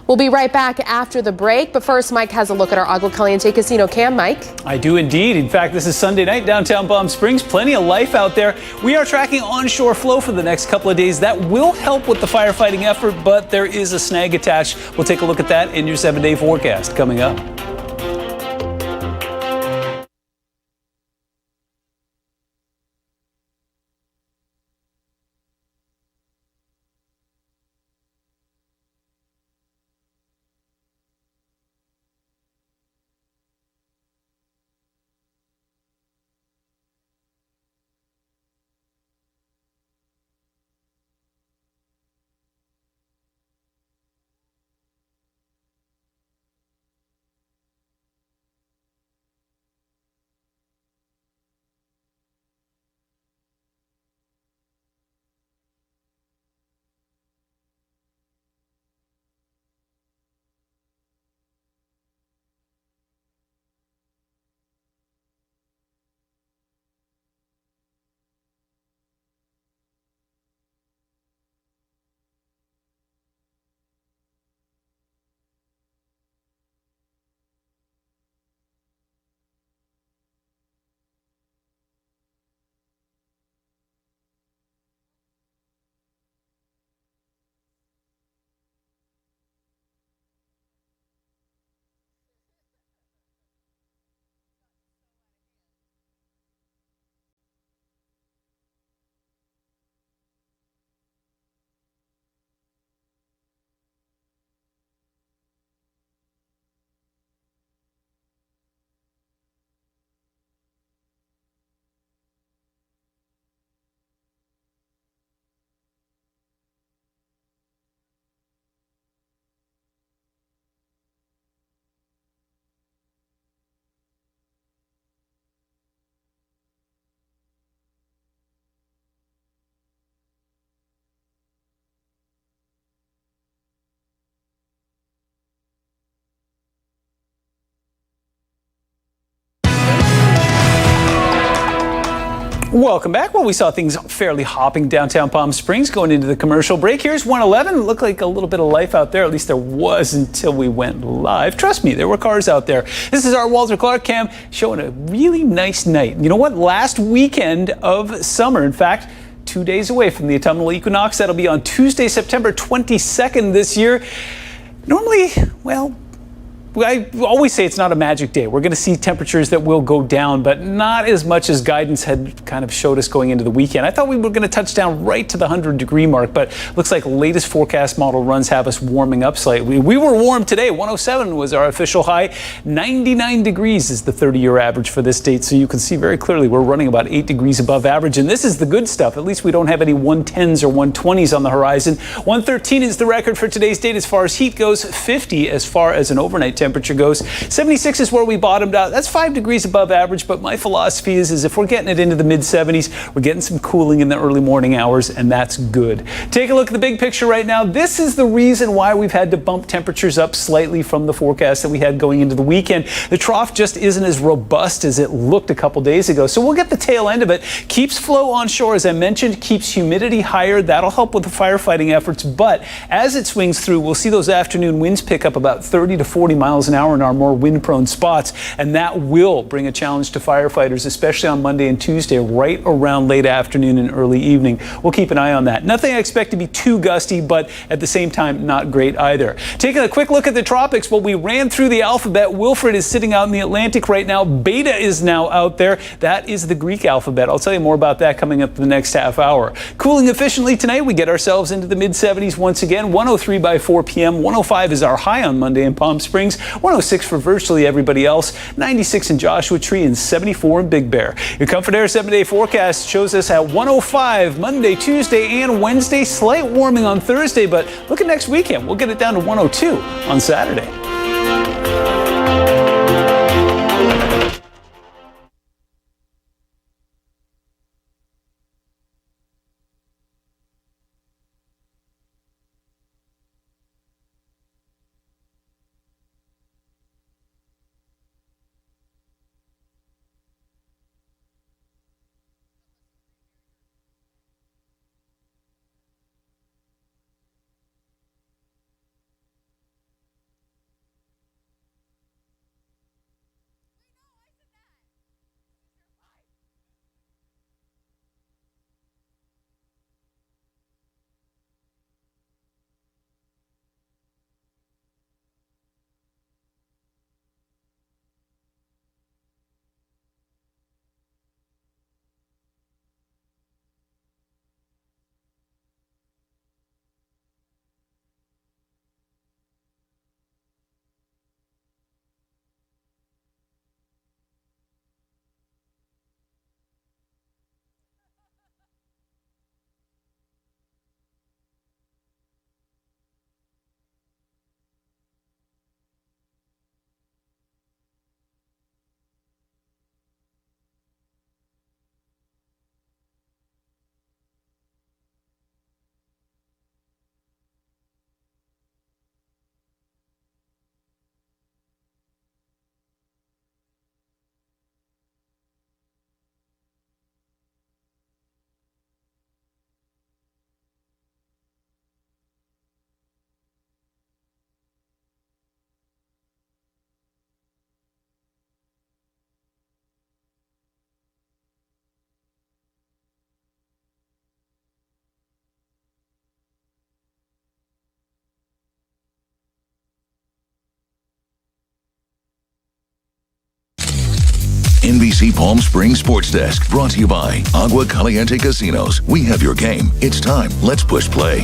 We'll be right back after the break, but first, Mike has a look at our Agua Caliente Casino cam. Mike? I do indeed. In fact, this is Sunday night, downtown Palm Springs. Plenty of life out there. We are tracking onshore flow for the next couple of days. That will help with the firefighting effort, but there is a snag attached. We'll take a look at that in your 7-day forecast coming up. Welcome back. Well, we saw things fairly hopping downtown Palm Springs going into the commercial break. Here's 111. It looked like a little bit of life out there. At least there was until we went live. Trust me, there were cars out there. This is our Walter Clark cam showing a really nice night. You know what? Last weekend of summer, in fact, 2 days away from the autumnal equinox. That'll be on Tuesday, September 22nd this year. Normally, well, I always say it's not a magic day. We're going to see temperatures that will go down, but not as much as guidance had kind of showed us going into the weekend. I thought we were going to touch down right to the 100-degree mark, but looks like latest forecast model runs have us warming up slightly. We were warm today. 107 was our official high. 99 degrees is the 30-year average for this date, so you can see very clearly we're running about 8 degrees above average, and this is the good stuff. At least we don't have any 110s or 120s on the horizon. 113 is the record for today's date as far as heat goes. 50 as far as an overnight temperature goes. 76 is where we bottomed out. That's 5 degrees above average, but my philosophy is if we're getting it into the mid-70s, we're getting some cooling in the early morning hours, and that's good. Take a look at the big picture right now. This is the reason why we've had to bump temperatures up slightly from the forecast that we had going into the weekend. The trough just isn't as robust as it looked a couple days ago, so we'll get the tail end of it. Keeps flow onshore, as I mentioned, keeps humidity higher. That'll help with the firefighting efforts, but as it swings through, we'll see those afternoon winds pick up about 30 to 40 miles an hour in our more wind-prone spots, and that will bring a challenge to firefighters, especially on Monday and Tuesday, right around late afternoon and early evening. We'll keep an eye on that. Nothing I expect to be too gusty, but at the same time, not great either. Taking a quick look at the tropics, well, we ran through the alphabet. Wilfred is sitting out in the Atlantic right now. Beta is now out there. That is the Greek alphabet. I'll tell you more about that coming up in the next half hour. Cooling efficiently tonight, we get ourselves into the mid-70s once again. 103 by 4 p.m. 105 is our high on Monday in Palm Springs. 106 for virtually everybody else, 96 in Joshua Tree, and 74 in Big Bear. Your Comfort Air 7-day forecast shows us at 105 Monday, Tuesday, and Wednesday. Slight warming on Thursday, but look at next weekend. We'll get it down to 102 on Saturday. NBC Palm Springs Sports Desk, brought to you by Agua Caliente Casinos. We have your game. It's time. Let's push play.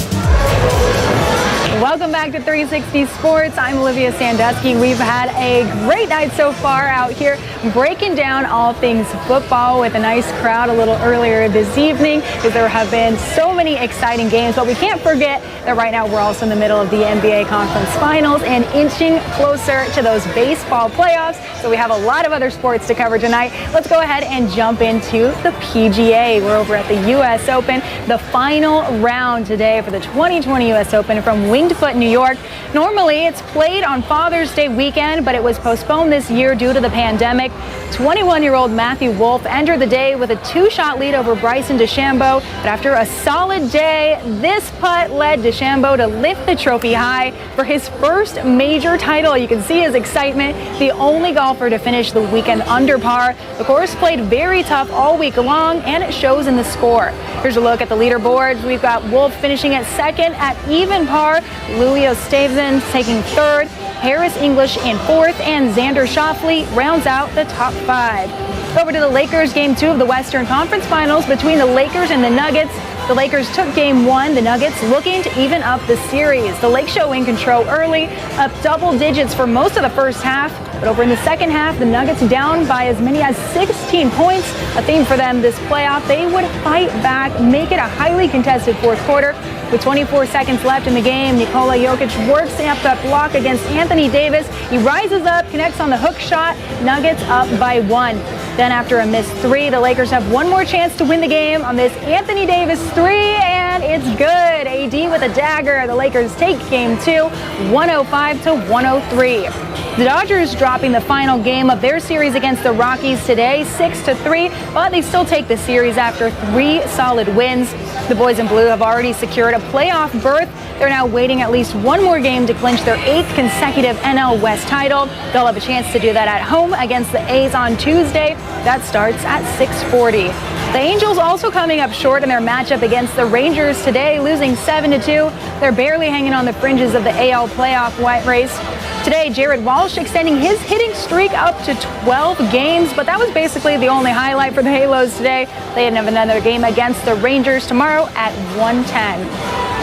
Welcome back to 360 Sports. I'm Olivia Sandusky. We've had a great night so far out here breaking down all things football with a nice crowd a little earlier this evening because there have been so many exciting games. But we can't forget that right now we're also in the middle of the NBA Conference Finals and inching closer to those baseball playoffs. So we have a lot of other sports to cover tonight. Let's go ahead and jump into the PGA. We're over at the U.S. Open, the final round today for the 2020 U.S. Open from Winged Foot, New York. Normally, it's played on Father's Day weekend, but it was postponed this year due to the pandemic. 21-year-old Matthew Wolff entered the day with a two-shot lead over Bryson DeChambeau, but after a solid day, this putt led DeChambeau to lift the trophy high for his first major title. You can see his excitement, the only golfer to finish the weekend under par. The course played very tough all week long, and it shows in the score. Here's a look at the leaderboards. We've got Wolff finishing at second at even par, Louis Oosthuizen taking third, Harris English in fourth, and Xander Schauffele rounds out the top five. Over to the Lakers, game 2 of the Western Conference Finals between the Lakers and the Nuggets. The Lakers took game 1, the Nuggets looking to even up the series. The Lake Show in control early, up double digits for most of the first half, but over in the second half, the Nuggets down by as many as 16 points. A theme for them this playoff, they would fight back, make it a highly contested fourth quarter. With 24 seconds left in the game, Nikola Jokic works up that block against Anthony Davis. He rises up, connects on the hook shot, Nuggets up by 1. Then after a missed 3, the Lakers have one more chance to win the game on this Anthony Davis 3, and it's good. AD with a dagger. The Lakers take game 2, 105-103. The Dodgers dropping the final game of their series against the Rockies today, 6-3, but they still take the series after 3 solid wins. The boys in blue have already secured a playoff berth. They're now waiting at least one more game to clinch their 8th consecutive NL West title. They'll have a chance to do that at home against the A's on Tuesday. That starts at 6:40. The Angels also coming up short in their matchup against the Rangers today, losing 7-2. They're barely hanging on the fringes of the AL playoff race. Today, Jared Walsh extending his hitting streak up to 12 games, but that was basically the only highlight for the Halos today. They have another game against the Rangers tomorrow at 1:10.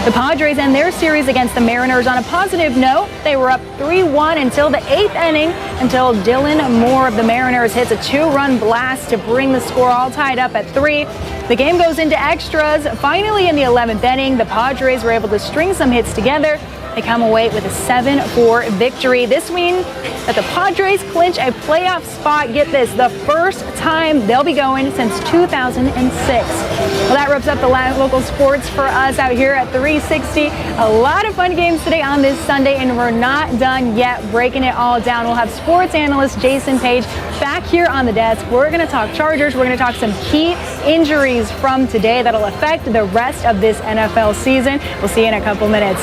The Padres end their series against the Mariners on a positive note. They were up 3-1 until the 8th inning, until Dylan Moore of the Mariners hits a 2-run blast to bring the score all tied up at 3. The game goes into extras. Finally, in the 11th inning, the Padres were able to string some hits together. They come away with a 7-4 victory. This means that the Padres clinch a playoff spot. Get this, the first time they'll be going since 2006. Well, that wraps up the local sports for us out here at 360. A lot of fun games today on this Sunday, and we're not done yet breaking it all down. We'll have sports analyst Jason Page back here on the desk. We're going to talk Chargers. We're going to talk some key injuries from today that'll affect the rest of this NFL season. We'll see you in a couple minutes.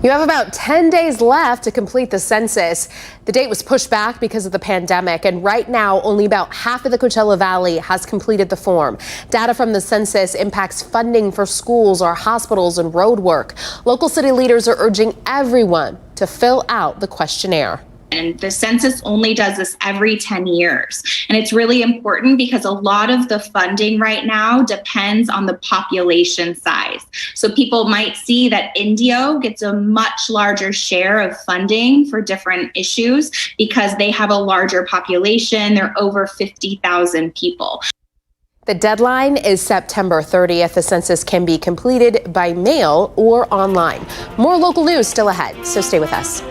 You have about 10 days left to complete the census. The date was pushed back because of the pandemic, and right now only about half of the Coachella Valley has completed the form. Data from the census impacts funding for schools or hospitals and road work. Local city leaders are urging everyone to fill out the questionnaire. And the census only does this every 10 years. And it's really important because a lot of the funding right now depends on the population size. So people might see that Indio gets a much larger share of funding for different issues because they have a larger population. They're over 50,000 people. The deadline is September 30th. The census can be completed by mail or online. More local news still ahead, so stay with us.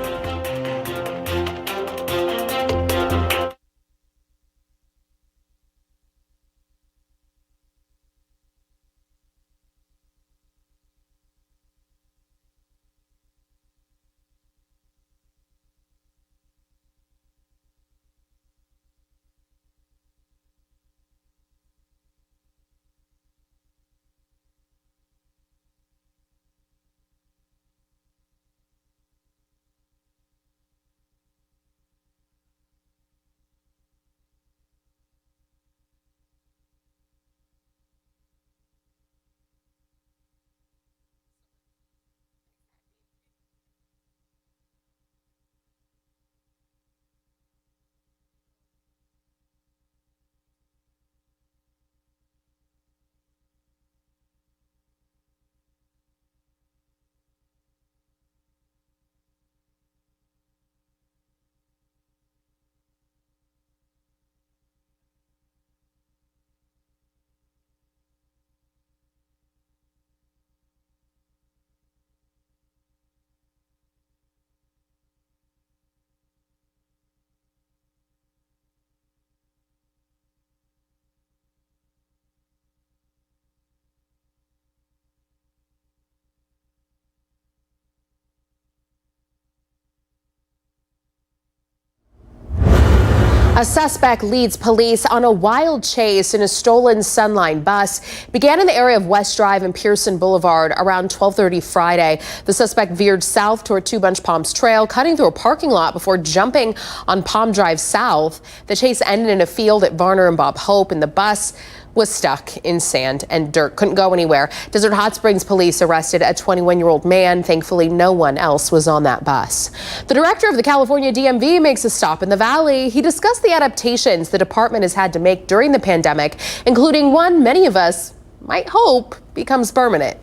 A suspect leads police on a wild chase in a stolen Sunline bus. It began in the area of West Drive and Pearson Boulevard around 12:30 Friday. The suspect veered south toward Two Bunch Palms Trail, cutting through a parking lot before jumping on Palm Drive South. The chase ended in a field at Varner and Bob Hope, and the bus was stuck in sand and dirt, couldn't go anywhere. Desert Hot Springs police arrested a 21-year-old man. Thankfully, no one else was on that bus. The director of the California DMV makes a stop in the Valley. He discussed the adaptations the department has had to make during the pandemic, including one many of us might hope becomes permanent.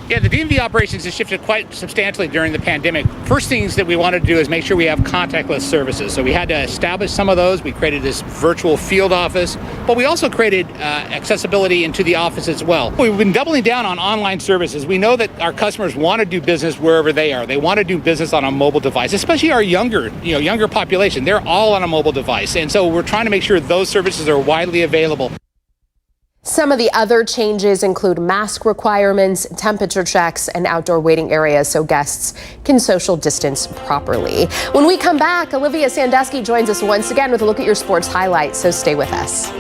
Yeah, the DMV operations has shifted quite substantially during the pandemic. First things that we wanted to do is make sure we have contactless services. So we had to establish some of those. We created this virtual field office, but we also created accessibility into the office as well. We've been doubling down on online services. We know that our customers want to do business wherever they are. They want to do business on a mobile device, especially our younger population. They're all on a mobile device. And so we're trying to make sure those services are widely available. Some of the other changes include mask requirements, temperature checks, and outdoor waiting areas so guests can social distance properly. When we come back, Olivia Sandusky joins us once again with a look at your sports highlights, so stay with us.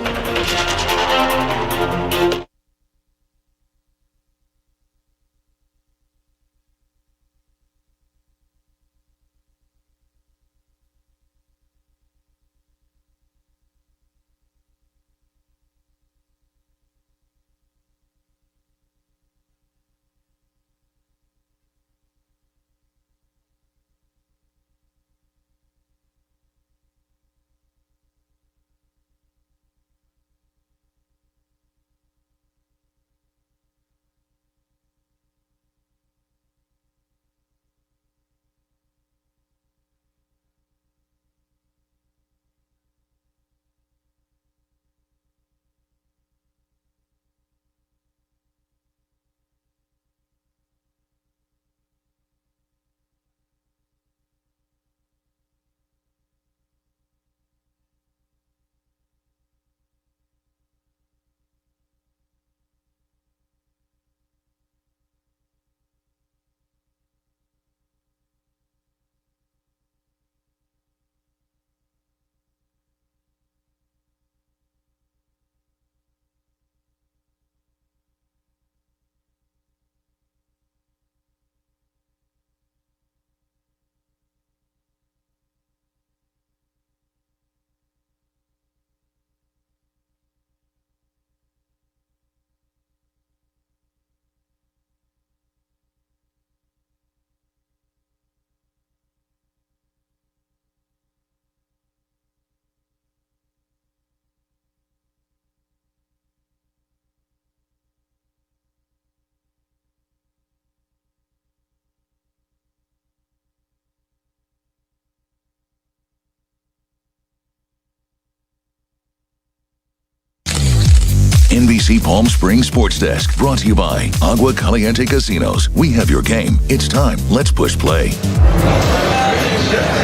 NBC Palm Springs Sports Desk, brought to you by Agua Caliente Casinos. We have your game. It's time. Let's push play.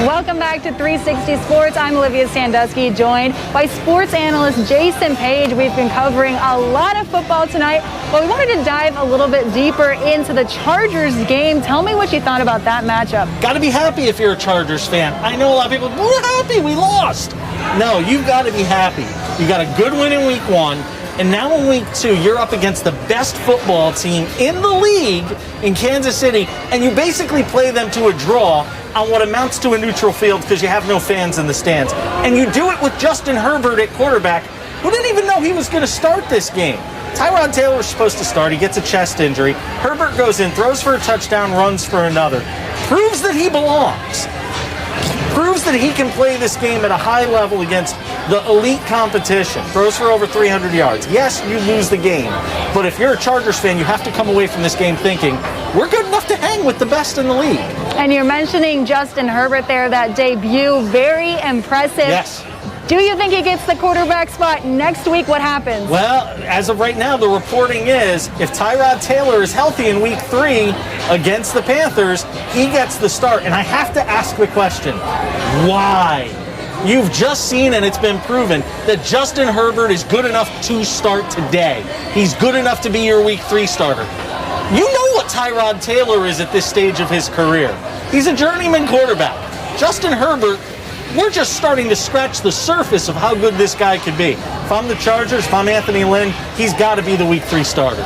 Welcome back to 360 Sports. I'm Olivia Sandusky, joined by sports analyst Jason Page. We've been covering a lot of football tonight, but we wanted to dive a little bit deeper into the Chargers game. Tell me what you thought about that matchup. Got to be happy if you're a Chargers fan. I know a lot of people, we're happy, we lost. No, you've got to be happy. You got a good win in week 1. And now in week 2, you're up against the best football team in the league in Kansas City, and you basically play them to a draw on what amounts to a neutral field because you have no fans in the stands. And you do it with Justin Herbert at quarterback, who didn't even know he was going to start this game. Tyrod Taylor was supposed to start. He gets a chest injury. Herbert goes in, throws for a touchdown, runs for another. Proves that he belongs. Proves that he can play this game at a high level against the elite competition. Throws for over 300 yards. Yes, you lose the game. But if you're a Chargers fan, you have to come away from this game thinking, we're good enough to hang with the best in the league. And you're mentioning Justin Herbert there, that debut. Very impressive. Yes. Do you think he gets the quarterback spot next week? What happens? Well, as of right now, the reporting is if Tyrod Taylor is healthy in week 3 against the Panthers, he gets the start. And I have to ask the question, why? You've just seen, and it's been proven, that Justin Herbert is good enough to start today. He's good enough to be your week 3 starter. You know what Tyrod Taylor is at this stage of his career. He's a journeyman quarterback. Justin Herbert we're just starting to scratch the surface of how good this guy could be. If I'm the Chargers, if I'm Anthony Lynn, he's got to be the Week 3 starter.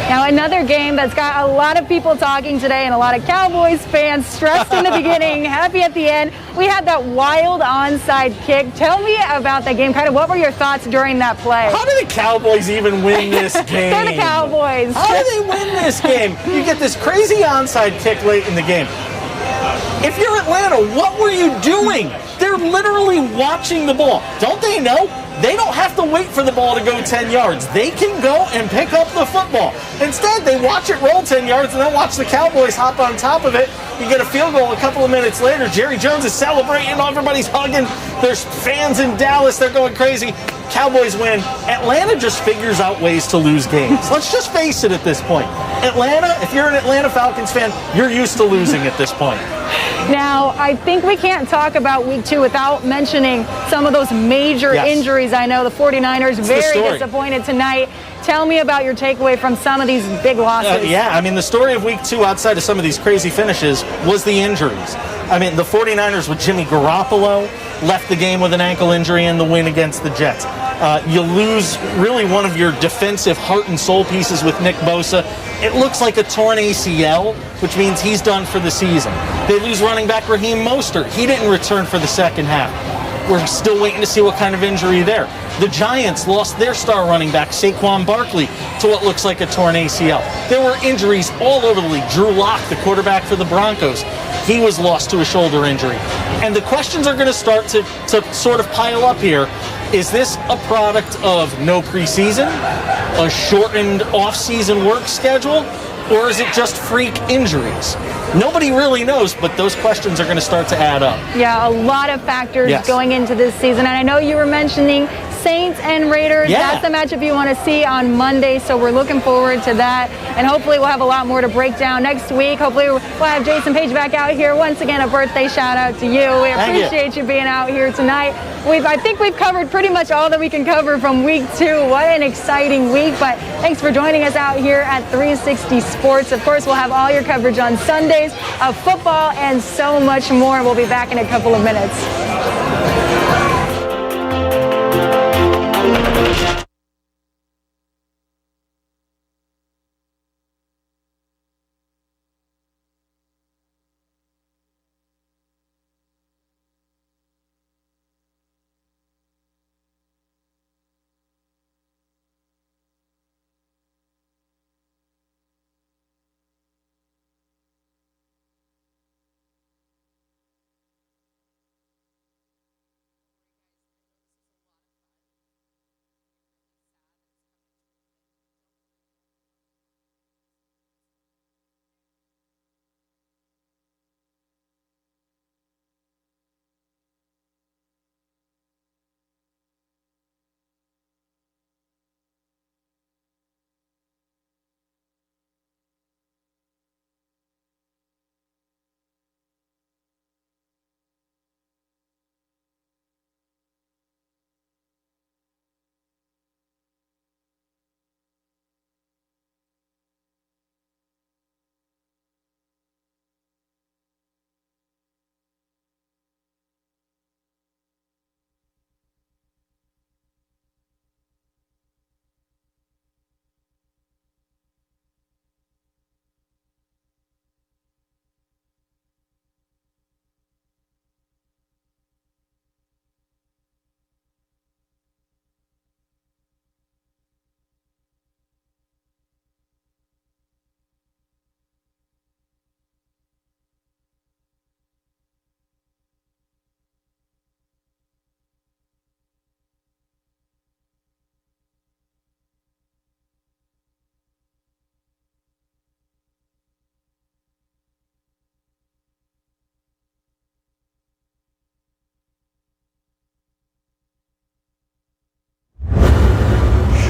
Now, another game that's got a lot of people talking today and a lot of Cowboys fans stressed in the beginning, happy at the end. We had that wild onside kick. Tell me about that game. Kind of what were your thoughts during that play? How do the Cowboys even win this game? They're the Cowboys. How do they win this game? You get this crazy onside kick late in the game. If you're Atlanta, what were you doing? They're literally watching the ball. Don't they know? They don't have to wait for the ball to go 10 yards. They can go and pick up the football. Instead, they watch it roll 10 yards and then watch the Cowboys hop on top of it. You get a field goal a couple of minutes later. Jerry Jones is celebrating. Everybody's hugging. There's fans in Dallas. They're going crazy. Cowboys win. Atlanta just figures out ways to lose games. Let's just face it at this point. Atlanta, if you're an Atlanta Falcons fan, you're used to losing at this point. Now, I think we can't talk about Week 2 without mentioning some of those major injuries. I know the 49ers very disappointed tonight. Tell me about your takeaway from some of these big losses. The story of Week 2, outside of some of these crazy finishes, was the injuries. The 49ers with Jimmy Garoppolo left the game with an ankle injury in the win against the Jets. You lose really one of your defensive heart and soul pieces with Nick Bosa. It looks like a torn ACL, which means he's done for the season. They lose running back Raheem Mostert. He didn't return for the second half. We're still waiting to see what kind of injury there. The Giants lost their star running back, Saquon Barkley, to what looks like a torn ACL. There were injuries all over the league. Drew Lock, the quarterback for the Broncos, he was lost to a shoulder injury. And the questions are going to start to sort of pile up here. Is this a product of no preseason, a shortened off-season work schedule, or is it just freak injuries? Nobody really knows, but those questions are going to start to add up. Yeah, a lot of factors going into this season. And I know you were mentioning Saints and Raiders. That's the matchup you want to see on Monday, so we're looking forward to that. And hopefully we'll have a lot more to break down next week. Hopefully we'll have Jason Page back out here. Once again, a birthday shout out to you. We appreciate you being out here tonight. I think we've covered pretty much all that we can cover from Week 2. What an exciting week. But thanks for joining us out here at 360 Sports. Of course, we'll have all your coverage on Sundays of football and so much more. We'll be back in a couple of minutes.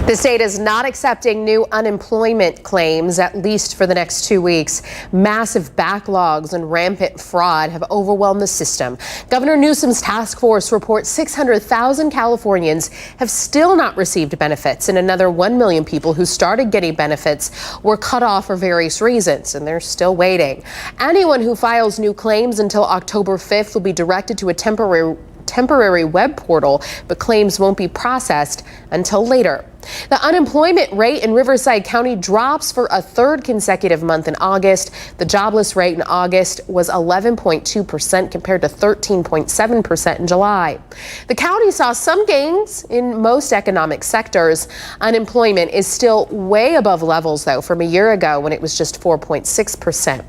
The state is not accepting new unemployment claims, at least for the next 2 weeks. Massive backlogs and rampant fraud have overwhelmed the system. Governor Newsom's task force reports 600,000 Californians have still not received benefits, and another 1 million people who started getting benefits were cut off for various reasons, and they're still waiting. Anyone who files new claims until October 5th will be directed to a temporary temporary web portal, but claims won't be processed until later. The unemployment rate in Riverside County drops for a third consecutive month in August. The jobless rate in August was 11.2% compared to 13.7% in July. The county saw some gains in most economic sectors. Unemployment is still way above levels, though, from a year ago when it was just 4.6%.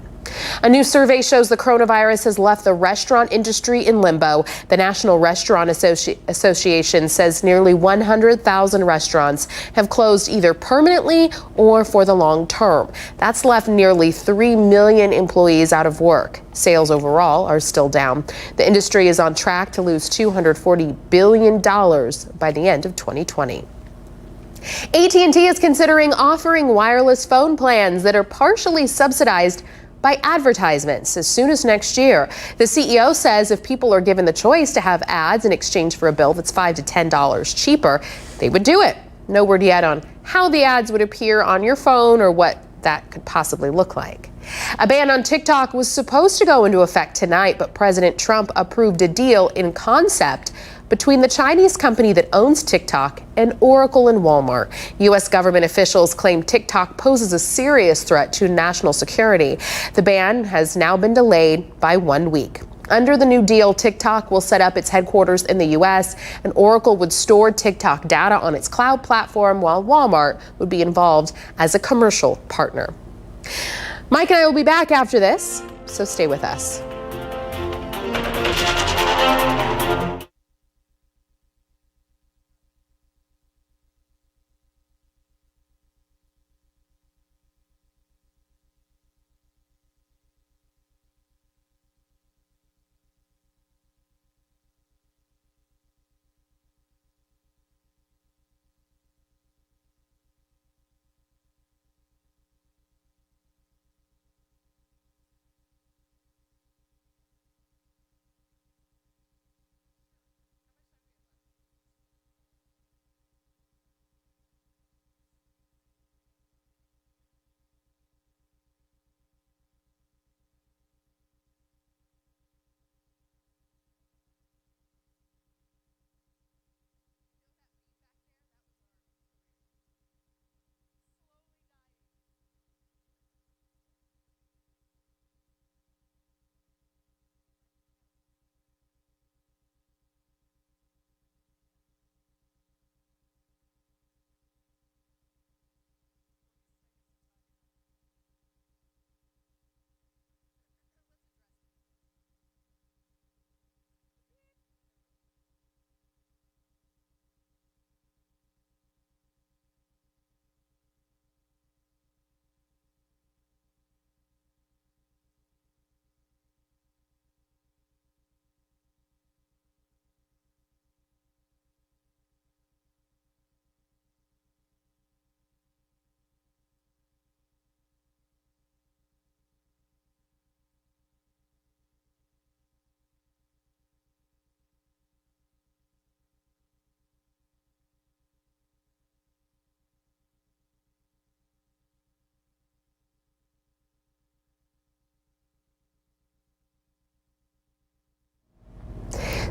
A new survey shows the coronavirus has left the restaurant industry in limbo. The National Restaurant Association says nearly 100,000 restaurants have closed either permanently or for the long term. That's left nearly 3 million employees out of work. Sales overall are still down. The industry is on track to lose $240 billion by the end of 2020. AT&T is considering offering wireless phone plans that are partially subsidized by advertisements as soon as next year. The CEO says if people are given the choice to have ads in exchange for a bill that's $5 to $10 cheaper, they would do it. No word yet on how the ads would appear on your phone or what that could possibly look like. A ban on TikTok was supposed to go into effect tonight, but President Trump approved a deal in concept between the Chinese company that owns TikTok and Oracle and Walmart. U.S. government officials claim TikTok poses a serious threat to national security. The ban has now been delayed by 1 week. Under the new deal, TikTok will set up its headquarters in the U.S., and Oracle would store TikTok data on its cloud platform, while Walmart would be involved as a commercial partner. Mike and I will be back after this, so stay with us.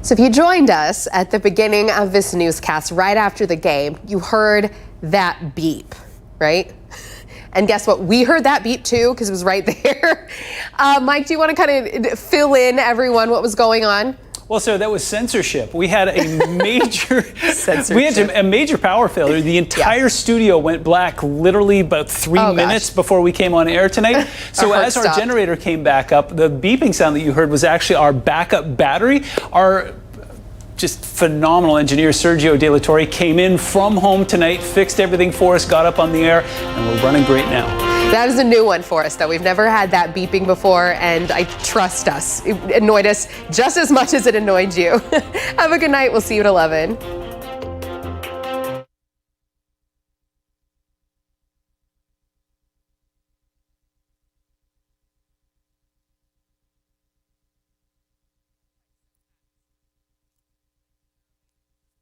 So if you joined us at the beginning of this newscast right after the game, you heard that beep, right? And guess what? We heard that beep too, because it was right there. Mike, do you want to kind of fill in everyone what was going on? Well, so that was censorship. We had a major a major power failure. The entire studio went black literally about 3 minutes before we came on air tonight. So as our generator came back up, the beeping sound that you heard was actually our backup battery. Our just phenomenal engineer, Sergio De La Torre, came in from home tonight, fixed everything for us, got up on the air, and we're running great now. That is a new one for us, though. We've never had that beeping before, and I trust us. It annoyed us just as much as it annoyed you. Have a good night. We'll see you at 11.